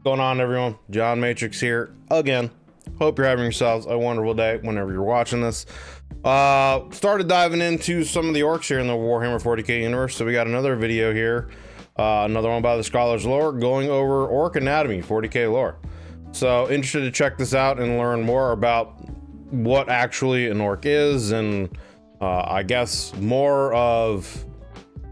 Going on, everyone? John Matrix here again. Hope you're having yourselves a wonderful day whenever you're watching this. Started diving into some of the orcs here in the Warhammer 40K universe, so we got another video here, another one by the Scholar's Lore, going over Orc Anatomy 40K lore. So interested to check this out and learn more about what actually an orc is, and I guess more of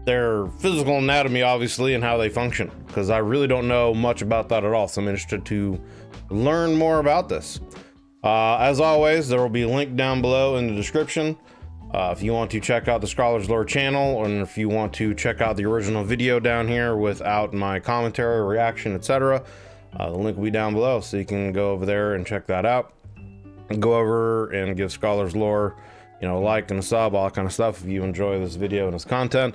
their physical anatomy, obviously, and how they function, because I really don't know much about that at all, so I'm interested to learn more about this. As always, there will be a link down below in the description if you want to check out the Scholar's Lore channel, and if you want to check out the original video down here without my commentary, reaction, etc. The link will be down below, so you can go over there and check that out. Go over and give Scholar's Lore, you know, a like and a sub, all that kind of stuff if you enjoy this video and this content.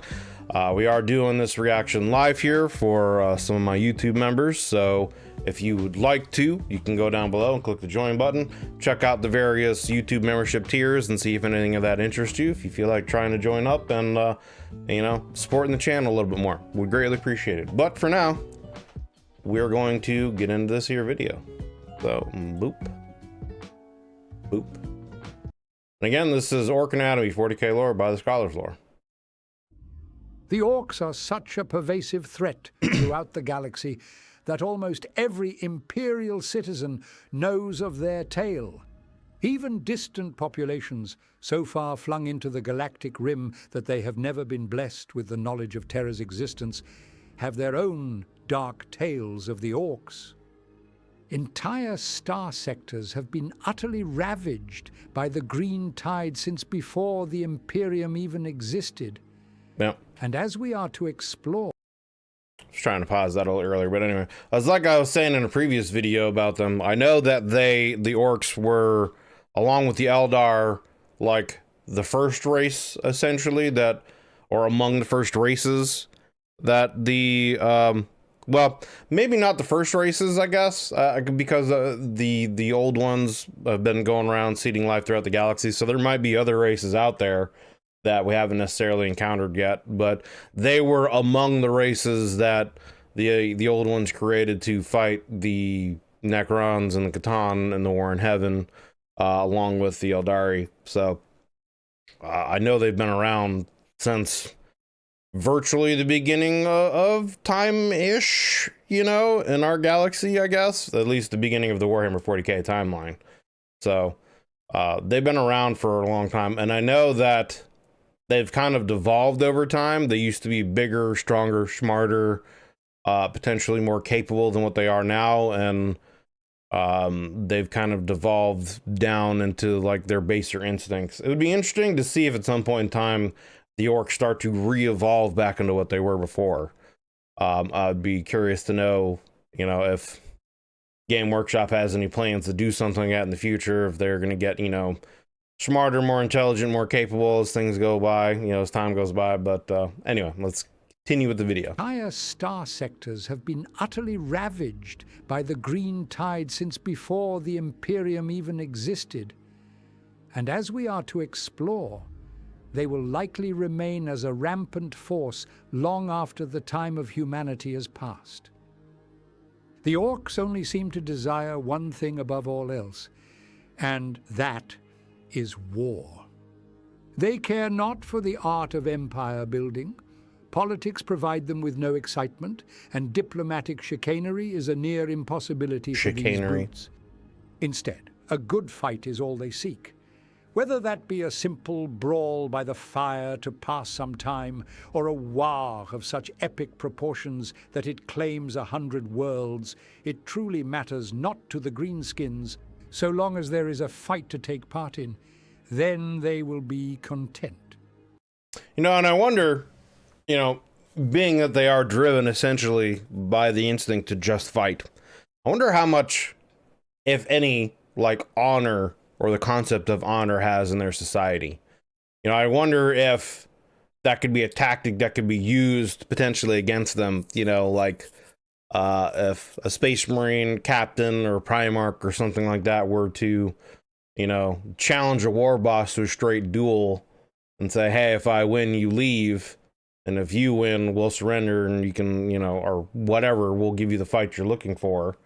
We are doing this reaction live here for some of my YouTube members, so if you would like to, you can go down below and click the join button, check out the various YouTube membership tiers and see if anything of that interests you. If you feel like trying to join up and you know, supporting the channel a little bit more, we'd greatly appreciate it. But for now, we're going to get into this here video. So boop boop. And again, this is Orc Anatomy 40K lore by the Scholar's Lore. The orcs are such a pervasive threat throughout the galaxy that almost every imperial citizen knows of their tale. Even distant populations, so far flung into the galactic rim that they have never been blessed with the knowledge of Terra's existence, have their own dark tales of the orcs. Entire star sectors have been utterly ravaged by the green tide since before the Imperium even existed. Yep. And as we are to explore... I was trying to pause that a little earlier, but anyway, like I was saying in a previous video about them, I know that the orcs were, along with the Eldar, like the first race, essentially, that, or among the first races that the, well, maybe not the first races, I guess, because the old ones have been going around seeding life throughout the galaxy, so there might be other races out there that we haven't necessarily encountered yet, but they were among the races that the old ones created to fight the Necrons and the Catan and the War in Heaven, along with the Eldari. So I know they've been around since virtually the beginning of time-ish, you know, in our galaxy, I guess, at least the beginning of the Warhammer 40K timeline. So they've been around for a long time, and I know that they've kind of devolved over time. They used to be bigger, stronger, smarter, potentially more capable than what they are now, and they've kind of devolved down into like their baser instincts. It would be interesting to see if at some point in time the orcs start to re-evolve back into what they were before. I'd be curious to know, you know, if Game Workshop has any plans to do something like that in the future, if they're going to get, you know, smarter, more intelligent, more capable as things go by, you know, as time goes by. But anyway, let's continue with the video. Entire star sectors have been utterly ravaged by the green tide since before the Imperium even existed. And as we are to explore, they will likely remain as a rampant force long after the time of humanity has passed. The orcs only seem to desire one thing above all else, and that is war. They care not for the art of empire building. Politics provide them with no excitement, and diplomatic chicanery is a near impossibility for these brutes. Instead, a good fight is all they seek. Whether that be a simple brawl by the fire to pass some time, or a war of such epic proportions that it claims 100 worlds, it truly matters not to the greenskins, so long as there is a fight to take part in. Then they will be content. You know, and I wonder, you know, being that they are driven essentially by the instinct to just fight, I wonder how much, if any, like honor or the concept of honor has in their society. You know, I wonder if that could be a tactic that could be used potentially against them, you know, like if a Space Marine captain or Primarch or something like that were to, you know, challenge a war boss to a straight duel and say, hey, if I win, you leave, and if you win, we'll surrender and you can, you know, or whatever, we'll give you the fight you're looking for.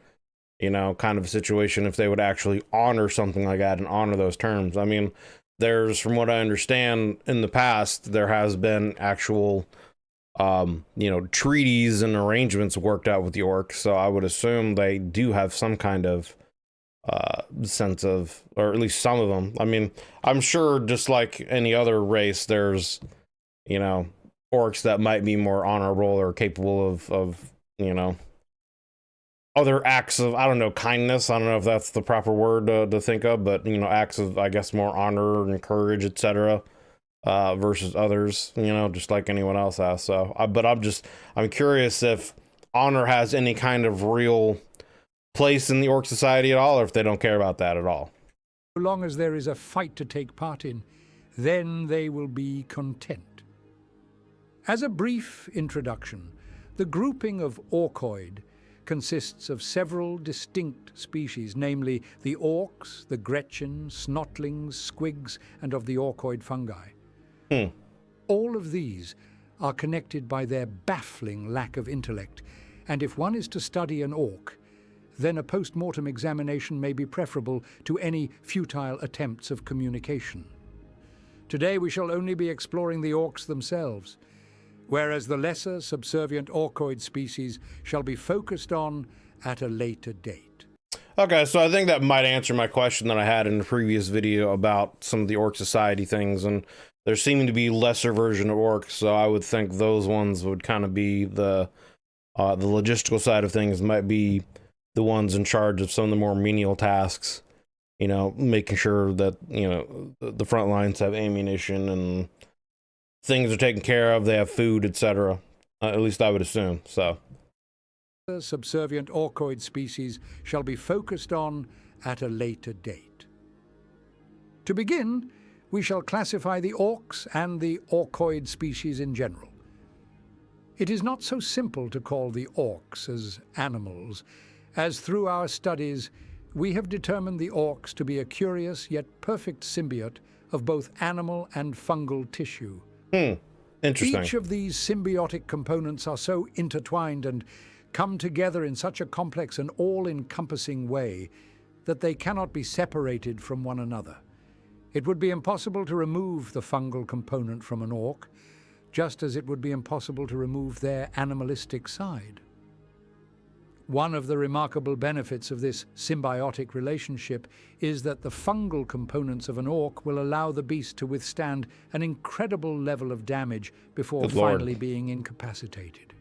you know, kind of a situation if they would actually honor something like that and honor those terms. I mean, there's, from what I understand, in the past, there has been actual, you know, treaties and arrangements worked out with the Orcs. So I would assume they do have some kind of sense of, or at least some of them. I mean, I'm sure just like any other race, there's, you know, Orcs that might be more honorable or capable of, you know, other acts of, I don't know, kindness. I don't know if that's the proper word to think of, but, you know, acts of, I guess, more honor and courage, etc., versus others, you know, just like anyone else has. So, but I'm curious if honor has any kind of real place in the Orc society at all, or if they don't care about that at all. So long as there is a fight to take part in, then they will be content. As a brief introduction, the grouping of Orkoid consists of several distinct species, namely the Orks, the Gretchen, Snotlings, Squigs, and of the Orkoid fungi. All of these are connected by their baffling lack of intellect, and if one is to study an Orc, then a post-mortem examination may be preferable to any futile attempts of communication. Today we shall only be exploring the Orcs themselves, whereas the lesser subservient Orkoid species shall be focused on at a later date. Okay, so I think that might answer my question that I had in the previous video about some of the Orc society things, and there seeming to be lesser version of Orcs, so I would think those ones would kind of be the logistical side of things, might be the ones in charge of some of the more menial tasks, you know, making sure that, you know, the front lines have ammunition and things are taken care of, they have food, etc. At least I would assume, so. The subservient Orkoid species shall be focused on at a later date. To begin, we shall classify the Orcs and the Orkoid species in general. It is not so simple to call the Orcs as animals, as through our studies we have determined the Orcs to be a curious yet perfect symbiote of both animal and fungal tissue. Interesting. Each of these symbiotic components are so intertwined and come together in such a complex and all-encompassing way that they cannot be separated from one another. It would be impossible to remove the fungal component from an Orc, just as it would be impossible to remove their animalistic side. One of the remarkable benefits of this symbiotic relationship is that the fungal components of an Orc will allow the beast to withstand an incredible level of damage before finally being incapacitated.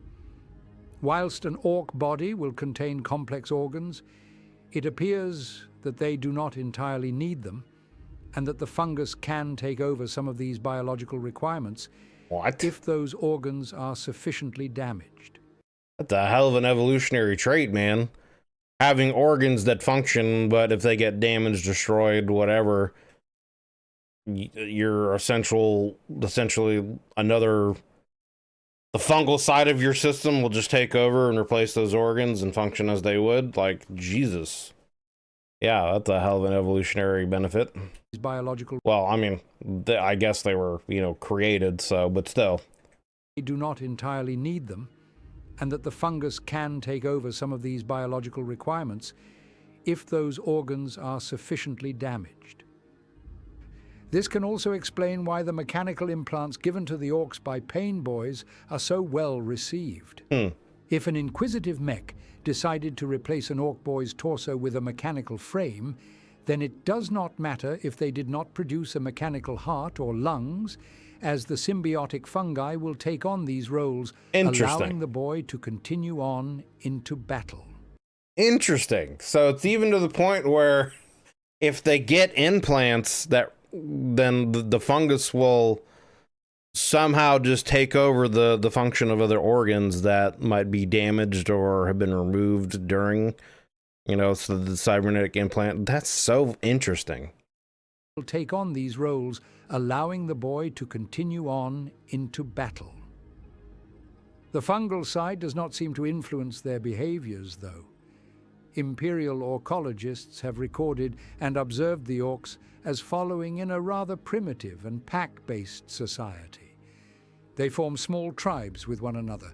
Whilst an Orc body will contain complex organs, it appears that they do not entirely need them, and that the fungus can take over some of these biological requirements if those organs are sufficiently damaged. That's a hell of an evolutionary trait, man. Having organs that function, but if they get damaged, destroyed, whatever, you're essentially another, the fungal side of your system will just take over and replace those organs and function as they would. Like, Jesus. Yeah, that's a hell of an evolutionary benefit. Biological. Well, I mean, I guess they were, you know, created, so, but still. They do not entirely need them, and that the fungus can take over some of these biological requirements if those organs are sufficiently damaged. This can also explain why the mechanical implants given to the Orcs by Pain Boys are so well received. If an inquisitive mech decided to replace an Orc boy's torso with a mechanical frame, then it does not matter if they did not produce a mechanical heart or lungs, as the symbiotic fungi will take on these roles, allowing the boy to continue on into battle. Interesting. So it's even to the point where if they get implants, that then the fungus will somehow just take over the function of other organs that might be damaged or have been removed during, you know, so the cybernetic implant. That's so interesting. Will take on these roles, allowing the boy to continue on into battle. The fungal side does not seem to influence their behaviors, though. Imperial orcologists have recorded and observed the Orcs as following in a rather primitive and pack-based society. They form small tribes with one another,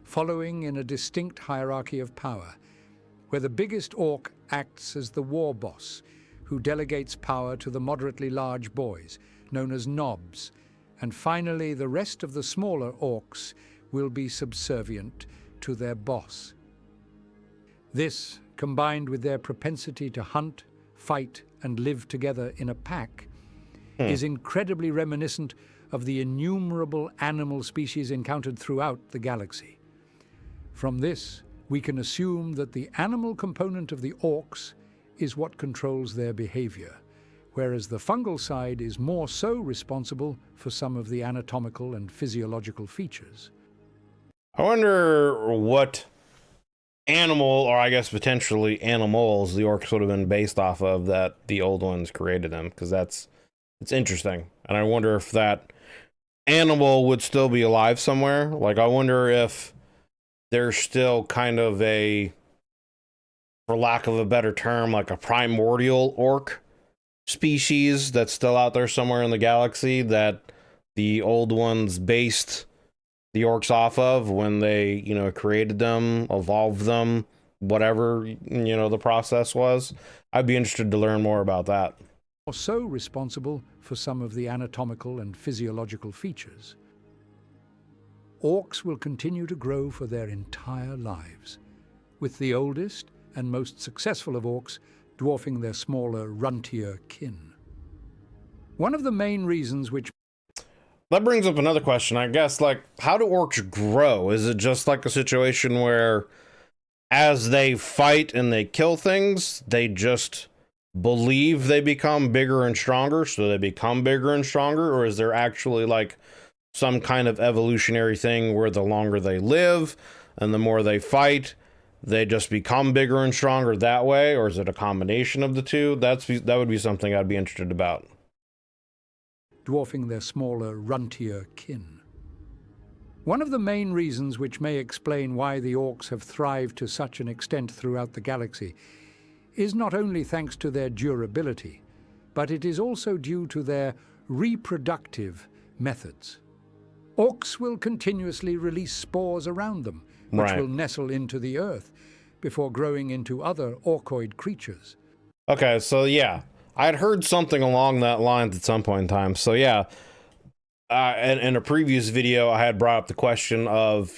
following in a distinct hierarchy of power, where the biggest orc acts as the war boss, who delegates power to the moderately large boys, known as knobs, and finally the rest of the smaller orcs will be subservient to their boss. This, combined with their propensity to hunt, fight, and live together in a pack, is incredibly reminiscent of the innumerable animal species encountered throughout the galaxy. From this, we can assume that the animal component of the orcs is what controls their behavior, whereas the fungal side is more so responsible for some of the anatomical and physiological features. I wonder what animal, or I guess potentially animals, the orcs would have been based off of that the old ones created them, because it's interesting. And I wonder if that animal would still be alive somewhere. Like, I wonder if there's still kind of a, for lack of a better term, like a primordial orc species that's still out there somewhere in the galaxy that the old ones based the orcs off of when they, created them, evolved them, whatever, the process was. I'd be interested to learn more about that. So responsible for some of the anatomical and physiological features. Orcs will continue to grow for their entire lives, with the oldest and most successful of orcs dwarfing their smaller, runtier kin. One of the main reasons which... That brings up another question, I guess, like, how do orcs grow? Is it just like a situation where as they fight and they kill things, they just believe they become bigger and stronger, so they become bigger and stronger? Or is there actually like some kind of evolutionary thing where the longer they live and the more they fight, they just become bigger and stronger that way? Or is it a combination of the two? That would be something I'd be interested about. Dwarfing their smaller, runtier kin. One of the main reasons which may explain why the orcs have thrived to such an extent throughout the galaxy is not only thanks to their durability, but it is also due to their reproductive methods. Orcs will continuously release spores around them, which will nestle into the earth before growing into other orcoid creatures. Okay, so yeah, I'd heard something along that lines at some point in time. So yeah, in a previous video, I had brought up the question of,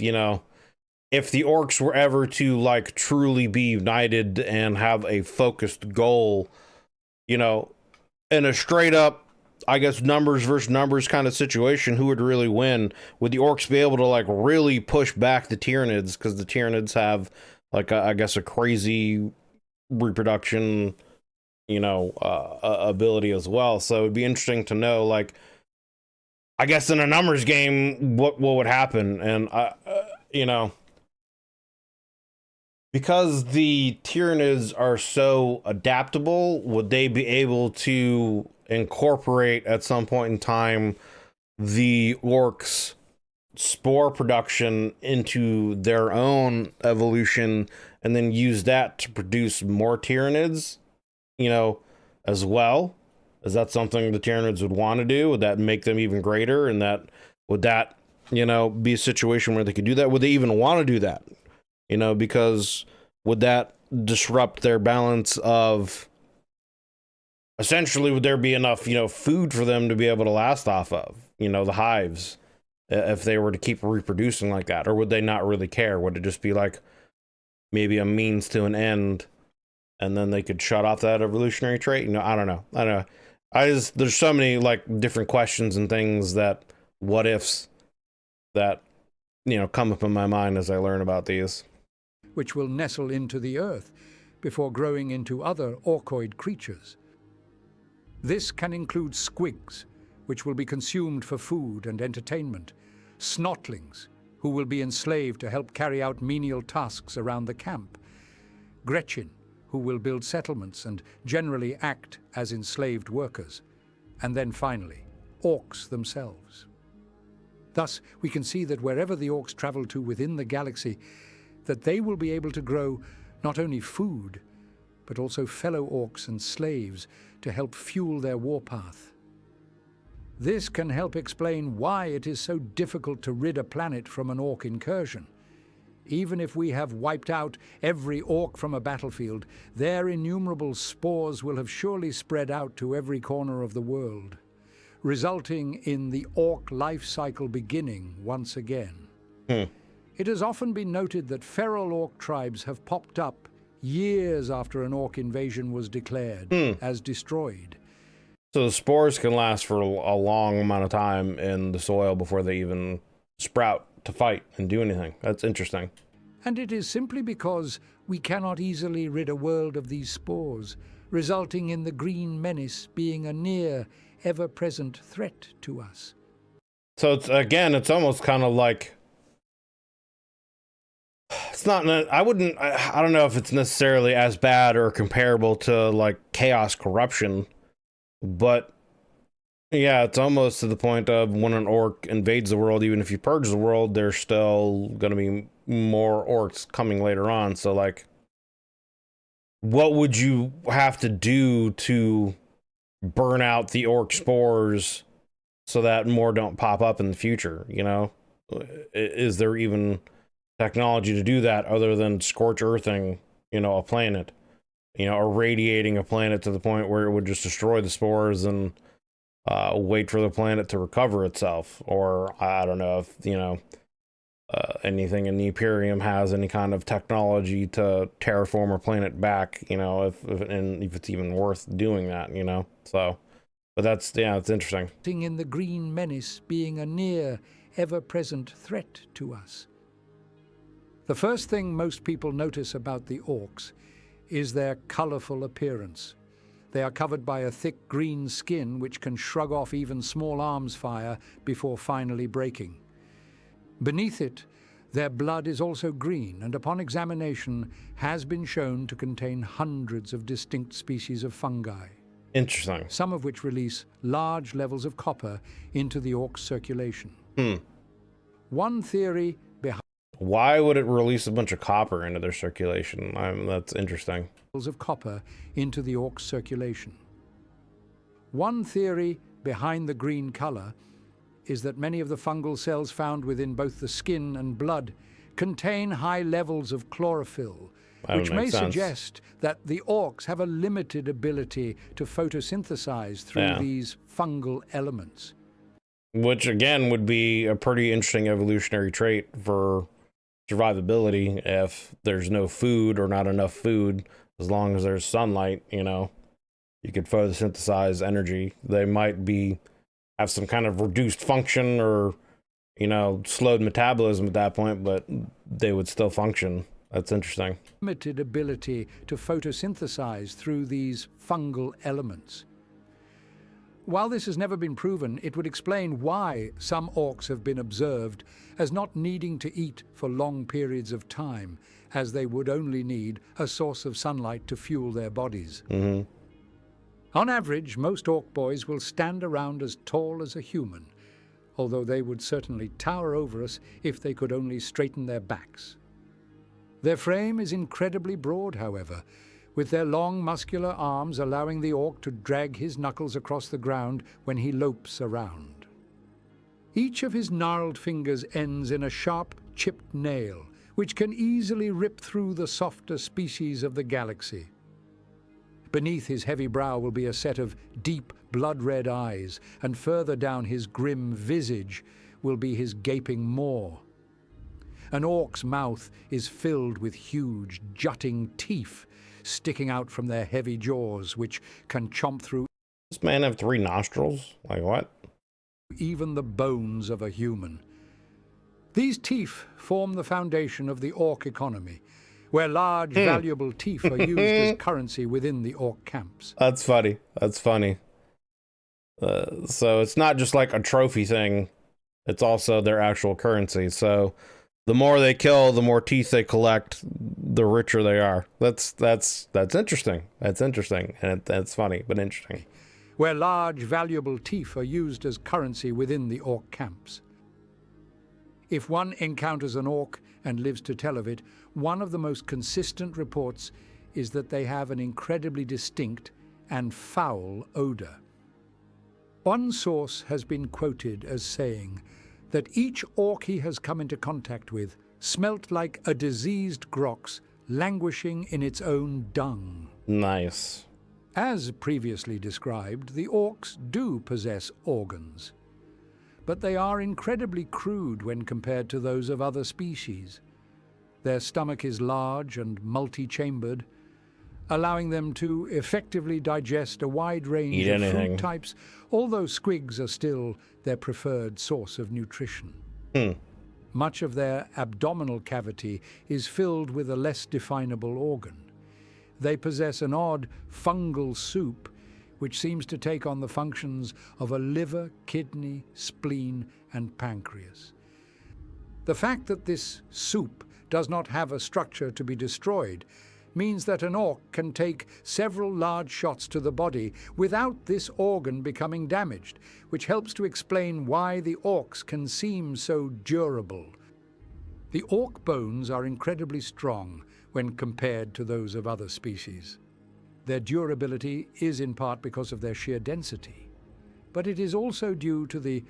if the orcs were ever to like truly be united and have a focused goal, in a straight up, I guess, numbers versus numbers kind of situation, who would really win? Would the orcs be able to like really push back the Tyranids? Because the Tyranids have like I guess a crazy reproduction, ability as well. So it'd be interesting to know, like, I guess in a numbers game, what would happen? And because the Tyranids are so adaptable, would they be able to incorporate at some point in time the orcs' spore production into their own evolution and then use that to produce more Tyranids, as well? Is that something the Tyranids would want to do? Would that make them even greater? And would that, be a situation where they could do that? Would they even want to do that? Because would that disrupt their balance of, essentially, would there be enough, food for them to be able to last off of, the hives, if they were to keep reproducing like that? Or would they not really care? Would it just be like maybe a means to an end, and then they could shut off that evolutionary trait? I don't know. There's so many like different questions and things, that what ifs that, come up in my mind as I learn about these. Which will nestle into the earth before growing into other orcoid creatures. This can include squigs, which will be consumed for food and entertainment, snotlings, who will be enslaved to help carry out menial tasks around the camp, Gretchen, who will build settlements and generally act as enslaved workers, and then finally, orcs themselves. Thus, we can see that wherever the orcs travel to within the galaxy, that they will be able to grow not only food, but also fellow orcs and slaves to help fuel their warpath. This can help explain why it is so difficult to rid a planet from an orc incursion. Even if we have wiped out every orc from a battlefield, their innumerable spores will have surely spread out to every corner of the world, resulting in the orc life cycle beginning once again. It has often been noted that feral orc tribes have popped up years after an orc invasion was declared as destroyed. So the spores can last for a long amount of time in the soil before they even sprout to fight and do anything. That's interesting. And it is simply because we cannot easily rid a world of these spores, resulting in the green menace being a near, ever-present threat to us. So it's almost kind of like, it's not, I don't know if it's necessarily as bad or comparable to like chaos corruption, but yeah, it's almost to the point of when an orc invades the world, even if you purge the world, there's still going to be more orcs coming later on. So like, what would you have to do to burn out the orc spores so that more don't pop up in the future? You know, is there even technology to do that other than scorch earthing, you know, a planet, you know, irradiating a planet to the point where it would just destroy the spores and wait for the planet to recover itself? Or I don't know if, you know, anything in the Imperium has any kind of technology to terraform a planet back, you know, if it's even worth doing that, you know. So, but that's, yeah, it's interesting. In the green menace being a near, ever-present threat to us. The first thing most people notice about the orcs is their colorful appearance. They are covered by a thick green skin which can shrug off even small arms fire before finally breaking. Beneath it, their blood is also green and upon examination has been shown to contain hundreds of distinct species of fungi. Interesting. Some of which release large levels of copper into the orc's circulation. One theory behind why would it release a bunch of copper into their circulation? That's interesting. Of copper into the orc's circulation. One theory behind the green color is that many of the fungal cells found within both the skin and blood contain high levels of chlorophyll, which may suggest that the orcs have a limited ability to photosynthesize through these fungal elements. Which again would be a pretty interesting evolutionary trait for survivability if there's no food or not enough food. As long as there's sunlight, you know, you could photosynthesize energy. They might have some kind of reduced function or, you know, slowed metabolism at that point, but they would still function. That's interesting. Limited ability to photosynthesize through these fungal elements. While this has never been proven, it would explain why some orcs have been observed as not needing to eat for long periods of time, as they would only need a source of sunlight to fuel their bodies. On average, most orc boys will stand around as tall as a human, although they would certainly tower over us if they could only straighten their backs. Their frame is incredibly broad, however, with their long muscular arms allowing the orc to drag his knuckles across the ground when he lopes around. Each of his gnarled fingers ends in a sharp, chipped nail, which can easily rip through the softer species of the galaxy. Beneath his heavy brow will be a set of deep, blood-red eyes, and further down his grim visage will be his gaping maw. An orc's mouth is filled with huge, jutting teeth sticking out from their heavy jaws, which can chomp through. Does this man have 3 nostrils? Like what? Even the bones of a human. These teeth form the foundation of the orc economy, where large, valuable teeth are used as currency within the orc camps. That's funny. That's funny. So it's not just like a trophy thing. It's also their actual currency. So the more they kill, the more teeth they collect, the richer they are. That's interesting. That's interesting. And that's funny, but interesting. Where large, valuable teeth are used as currency within the orc camps. If one encounters an orc and lives to tell of it, one of the most consistent reports is that they have an incredibly distinct and foul odor. One source has been quoted as saying that each orc he has come into contact with smelt like a diseased grox languishing in its own dung. Nice. As previously described, the orcs do possess organs, but they are incredibly crude when compared to those of other species. Their stomach is large and multi-chambered, allowing them to effectively digest a wide range of food types, although squigs are still their preferred source of nutrition. Much of their abdominal cavity is filled with a less definable organ. They possess an odd fungal soup which seems to take on the functions of a liver, kidney, spleen, and pancreas. The fact that this soup does not have a structure to be destroyed means that an orc can take several large shots to the body without this organ becoming damaged, which helps to explain why the orcs can seem so durable. The orc bones are incredibly strong when compared to those of other species. Their durability is in part because of their sheer density, but it is also due to the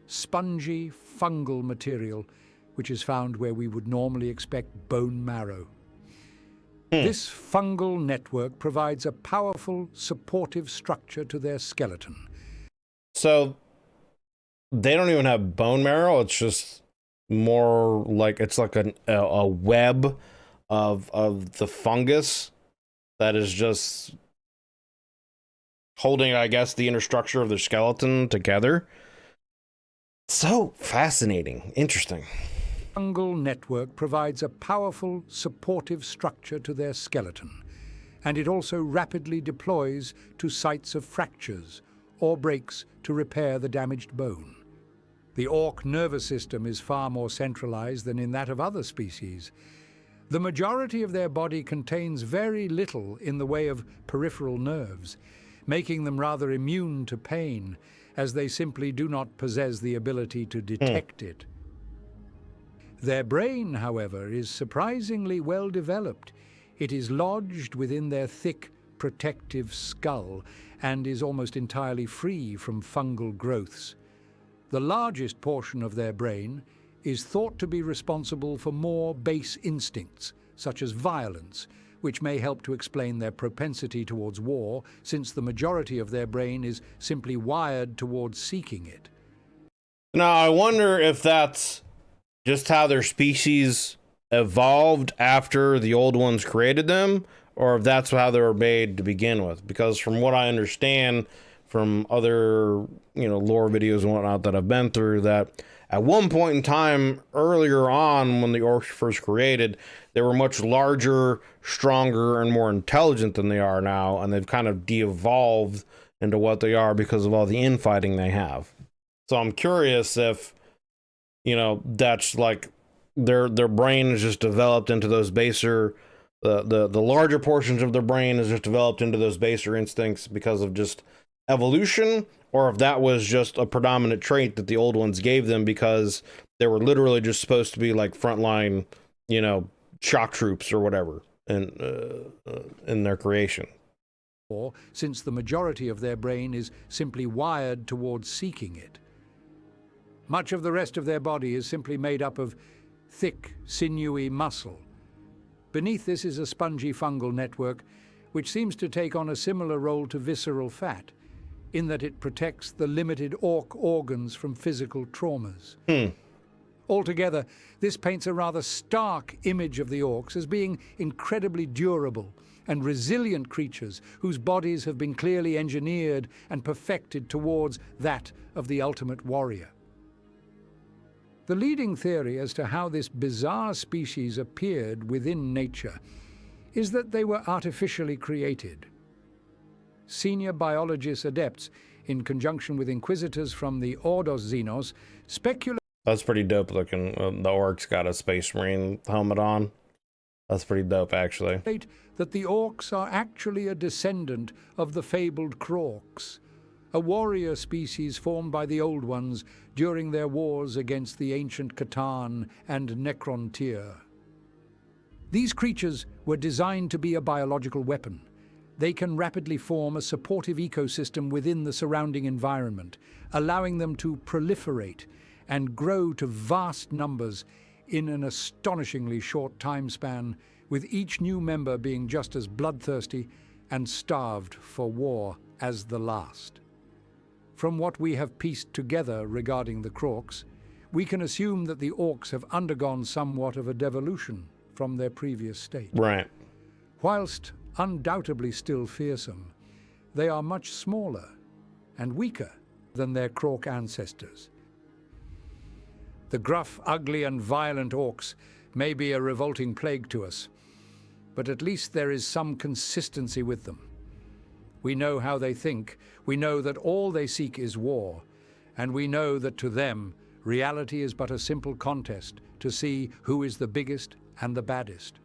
spongy fungal material which is found where we would normally expect bone marrow. This fungal network provides a powerful, supportive structure to their skeleton. So they don't even have bone marrow. It's just more like it's like a web of the fungus that is just holding, I guess, the inner structure of their skeleton together. So fascinating, interesting. Fungal network provides a powerful, supportive structure to their skeleton, and it also rapidly deploys to sites of fractures or breaks to repair the damaged bone. The orc nervous system is far more centralized than in that of other species. The majority of their body contains very little in the way of peripheral nerves, making them rather immune to pain, as they simply do not possess the ability to detect it. Their brain, however, is surprisingly well developed. It is lodged within their thick, protective skull and is almost entirely free from fungal growths. The largest portion of their brain is thought to be responsible for more base instincts, such as violence, which may help to explain their propensity towards war, since the majority of their brain is simply wired towards seeking it. Now, I wonder if that's just how their species evolved after the old ones created them, or if that's how they were made to begin with. Because from what I understand from other, lore videos and whatnot that I've been through, that at one point in time earlier on, when the orcs first created, they were much larger, stronger, and more intelligent than they are now, and they've kind of de-evolved into what they are because of all the infighting they have. So I'm curious if, that's like their brain is just developed into those baser, the larger portions of their brain is just developed into those baser instincts because of just evolution, or if that was just a predominant trait that the old ones gave them because they were literally just supposed to be like frontline, shock troops or whatever in their creation. Or since the majority of their brain is simply wired towards seeking it. Much of the rest of their body is simply made up of thick, sinewy muscle. Beneath this is a spongy fungal network, which seems to take on a similar role to visceral fat, in that it protects the limited orc organs from physical traumas. Altogether, this paints a rather stark image of the orcs as being incredibly durable and resilient creatures whose bodies have been clearly engineered and perfected towards that of the ultimate warrior. The leading theory as to how this bizarre species appeared within nature is that they were artificially created. Senior biologists adepts, in conjunction with inquisitors from the Ordos Xenos, speculate. That's pretty dope looking. The orcs got a Space Marine helmet on. That's pretty dope, actually. That the orcs are actually a descendant of the fabled Orks, a warrior species formed by the Old Ones during their wars against the ancient Catan and Necrontyr. These creatures were designed to be a biological weapon. They can rapidly form a supportive ecosystem within the surrounding environment, allowing them to proliferate and grow to vast numbers in an astonishingly short time span, with each new member being just as bloodthirsty and starved for war as the last. From what we have pieced together regarding the Orks, we can assume that the Orks have undergone somewhat of a devolution from their previous state. Right. Whilst undoubtedly still fearsome, they are much smaller and weaker than their Ork ancestors. The gruff, ugly and violent Orks may be a revolting plague to us, but at least there is some consistency with them. We know how they think, we know that all they seek is war, and we know that to them, reality is but a simple contest to see who is the biggest and the baddest.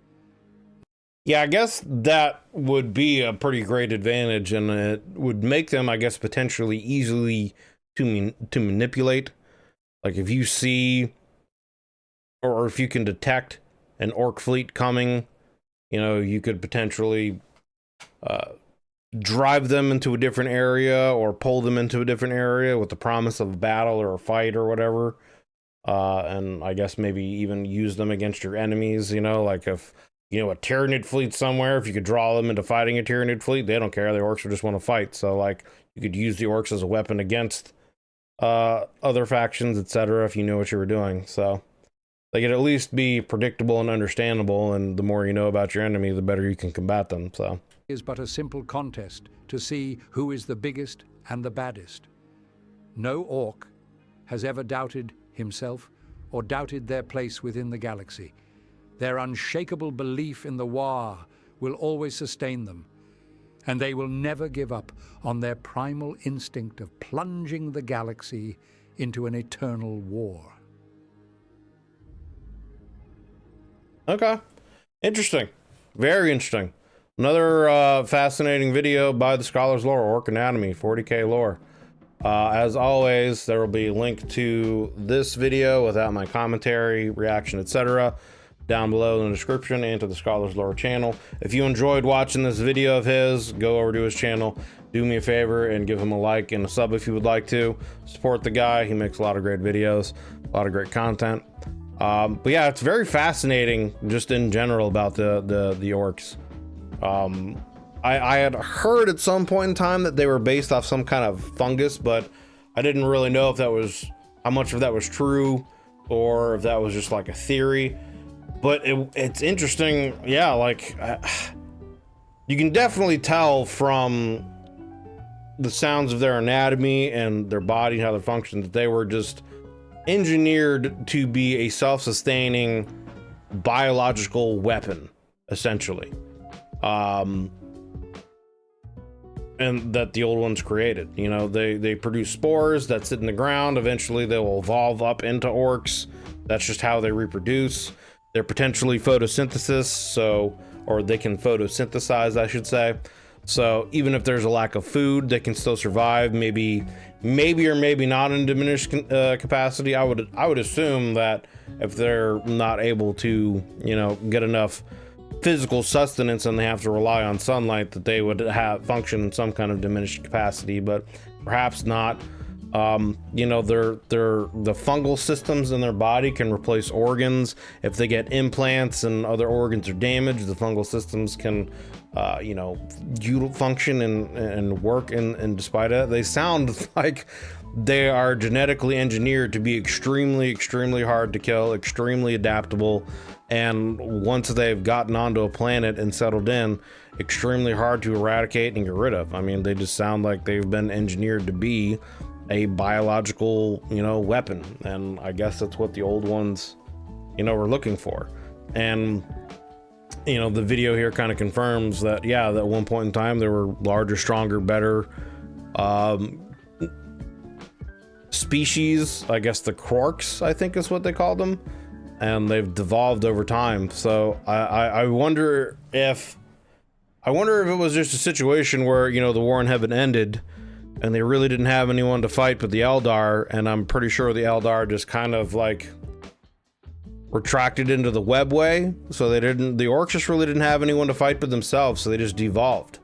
Yeah, I guess that would be a pretty great advantage, and it would make them, I guess, potentially easily to manipulate. Like if you see, or if you can detect an Ork fleet coming, you know, you could potentially drive them into a different area or pull them into a different area with the promise of a battle or a fight or whatever. And I guess maybe even use them against your enemies, you know, like if, you know, a Tyranid fleet somewhere, if you could draw them into fighting a Tyranid fleet, they don't care. The Orks will just want to fight. So like you could use the Orks as a weapon against other factions, etc., if you know what you were doing. So they could at least be predictable and understandable, and the more you know about your enemy, the better you can combat them. So is but a simple contest to see who is the biggest and the baddest. No Ork has ever doubted himself or doubted their place within the galaxy. Their unshakable belief in the War will always sustain them, and they will never give up on their primal instinct of plunging the galaxy into an eternal war. okay, interesting, very interesting. Another fascinating video by the Scholar's Lore, Ork Anatomy, 40K lore. As always, there will be a link to this video without my commentary, reaction, etc. down below in the description, and to the Scholar's Lore channel. If you enjoyed watching this video of his, go over to his channel, do me a favor and give him a like and a sub if you would like to. Support the guy, he makes a lot of great videos, a lot of great content. But yeah, it's very fascinating just in general about the Orks. I had heard at some point in time that they were based off some kind of fungus, but I didn't really know if that was, how much of that was true, or if that was just like a theory. But it's interesting, yeah, like you can definitely tell from the sounds of their anatomy and their body and how they function that they were just engineered to be a self-sustaining biological weapon, essentially. And that the old ones created. You know, they produce spores that sit in the ground. Eventually they will evolve up into Orks. That's just how they reproduce. They're potentially photosynthesis, so, or they can photosynthesize, I should say. So even if there's a lack of food, they can still survive. Maybe or maybe not in diminished capacity. I would assume that if they're not able to, you know, get enough physical sustenance and they have to rely on sunlight, that they would have function in some kind of diminished capacity, but perhaps not. You know, the fungal systems in their body can replace organs. If they get implants and other organs are damaged, the fungal systems can, you know, function and work. And despite it, they sound like they are genetically engineered to be extremely hard to kill, extremely adaptable, and once they've gotten onto a planet and settled in, extremely hard to eradicate and get rid of. I mean, they just sound like they've been engineered to be a biological, you know, weapon, and I guess that's what the old ones, you know, were looking for. And you know, the video here kind of confirms that, yeah, that at one point in time there were larger, stronger, better species. I guess the Orks, I think is what they called them, and they've devolved over time. So I wonder if it was just a situation where, you know, the war in heaven ended and they really didn't have anyone to fight but the Eldar, and I'm pretty sure the Eldar just kind of like retracted into the webway, so the Orks just really didn't have anyone to fight but themselves, so they just devolved.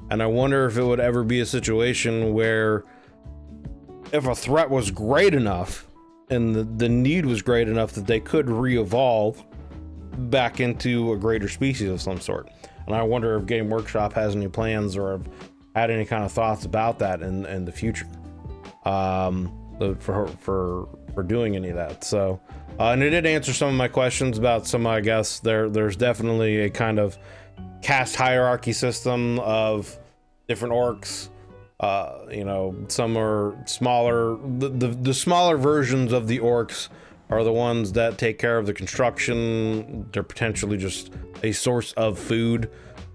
And I wonder if it would ever be a situation where if a threat was great enough the need was great enough that they could re-evolve back into a greater species of some sort. And I wonder if Game Workshop has any plans or have had any kind of thoughts about that in the future, for doing any of that. So and it did answer some of my questions about some, I guess there's definitely a kind of caste hierarchy system of different orcs. You know, some are smaller. The smaller versions of the orcs are the ones that take care of the construction. They're potentially just a source of food.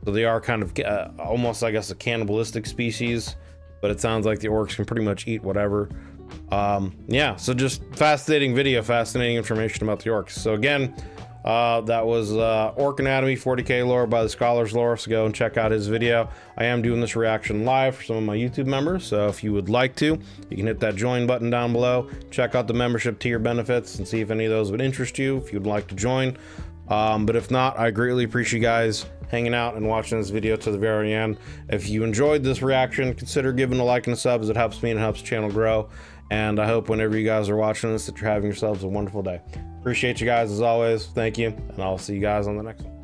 So they are kind of almost, I guess, a cannibalistic species, but it sounds like the orcs can pretty much eat whatever. Yeah, so just fascinating video, fascinating information about the orcs. So again, that was Orc Anatomy 40K lore by the Scholar's Lore, so go and check out his video. I am doing this reaction live for some of my YouTube members, so if you would like to, you can hit that join button down below, check out the membership tier benefits and see if any of those would interest you if you'd like to join. But if not, I greatly appreciate you guys hanging out and watching this video to the very end. If you enjoyed this reaction, consider giving a like and a sub, as it helps me and it helps the channel grow. And I hope whenever you guys are watching this that you're having yourselves a wonderful day. Appreciate you guys as always. Thank you, and I'll see you guys on the next one.